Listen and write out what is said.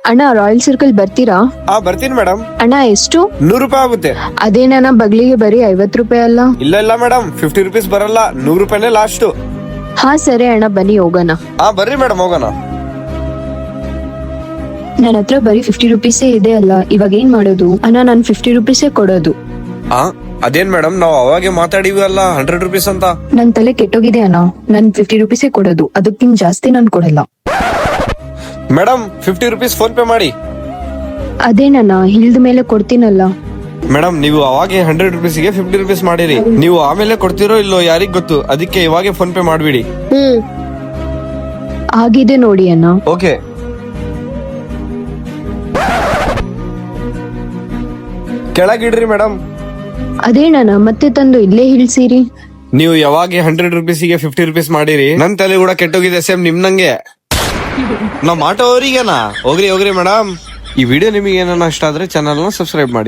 ಅಣ್ಣ royal circle ಬರ್ತೀರಾ? ಬರ್ತೀನಿ ಮೇಡಮ್. ಅಣ್ಣ ಎಷ್ಟು? 100 ರೂಪಾಯಿ ಆಗುತ್ತೆ. ಅದೇನಣ್ಣ ಬಗ್ಲಿಗೆ ಬರೀ 50 ರೂಪಾಯಿ ಅಲ್ಲ? ಇಲ್ಲ ಮೇಡಮ್, 50 ರುಪೀಸ್ ಬರಲ್ಲ, 100 ರೂಪಾಯಿನೇ ಲಾಸ್ಟ್. ಹಾ ಸರಿ ಅಣ್ಣ, ಬನ್ನಿ ಹೋಗೋಣ. ಬರ್ರಿ ಮೇಡಮ್ ಹೋಗೋಣ. ನನ್ನ ಹತ್ರ ಬರೀ 50 ರುಪೀಸೇ ಇದೆ ಅಲ್ಲ, ಇವಾಗ ಏನ್ ಮಾಡೋದು? ಅಣ್ಣ ನಾನು 50 ರುಪೀಸೇ ಕೊಡೋದು. ಅದೇನ್ ಮೇಡಮ್, ನಾವು ಅವಾಗೆ ಮಾತಾಡಿವಿ ಅಲ್ಲ 100 ರುಪೀಸ್ ಅಂತ. ನನ್ ತಲೆ ಕೆಟ್ಟೋಗಿದೆ ಅಣ್ಣ, ನನ್ 50 ರುಪೀಸೇ ಕೊಡೋದು, ಅದಕ್ಕಿಂತ ಜಾಸ್ತಿ ನಾನ್ ಕೊಡಲ್ಲ. ಮೇಡಮ್ 50 ರುಪೀಸ್ ಫೋನ್ ಪೇ ಮಾಡಿ. ಅದೇನಣ್ಣ ಇಲ್ದ ಮೇಲೆ ಕೊಡ್ತೀನಲ್ಲ. ಮೇಡಮ್ ನೀವು ಅವಾಗೆ 100 ರುಪೀಸ್ಗೆ 50 ರುಪೀಸ್ ಮಾಡಿರಿ. ನೀವು ಆಮೇಲೆ ಕೊಡ್ತಿರೋ ಇಲ್ಲೋ ಯಾರಿಗ್ ಗೊತ್ತು, ಅದಕ್ಕೆ ಇವಾಗೆ ಫೋನ್ ಪೇ ಮಾಡ್ಬಿಡಿ. ಆಗಿದೆ ನೋಡಿ ಅಣ್ಣ. ಓಕೆ. ಕೆಳಗಿಡ್ರಿ ಮೇಡಮ್. ಅದೇನಣ್ಣ ಮತ್ತೆ ತಂದು ಇಲ್ಲೇ ಇಳ್ಸಿರಿ. ನೀವು ಯಾವಾಗ 100 ರುಪೀಸ್ಗೆ 50 ರುಪೀಸ್ ಮಾಡಿರಿ, ನನ್ ತಲೆ ಕೂಡ ಕೆಟ್ಟೋಗಿದೆ ಸೇಮ್ ನಿಮ್ನಂಗೆ. ನಾವ್ ಮಾಟೋ ಅವರಿಗೆನಾ? ಹೋಗ್ರಿ ಮೇಡಮ್. ಈ ವಿಡಿಯೋ ನಿಮಗೆ ಏನನ್ನ ಇಷ್ಟ ಆದ್ರೆ ಚಾನಲ್ ನ ಸಬ್ಸ್ಕ್ರೈಬ್ ಮಾಡಿ.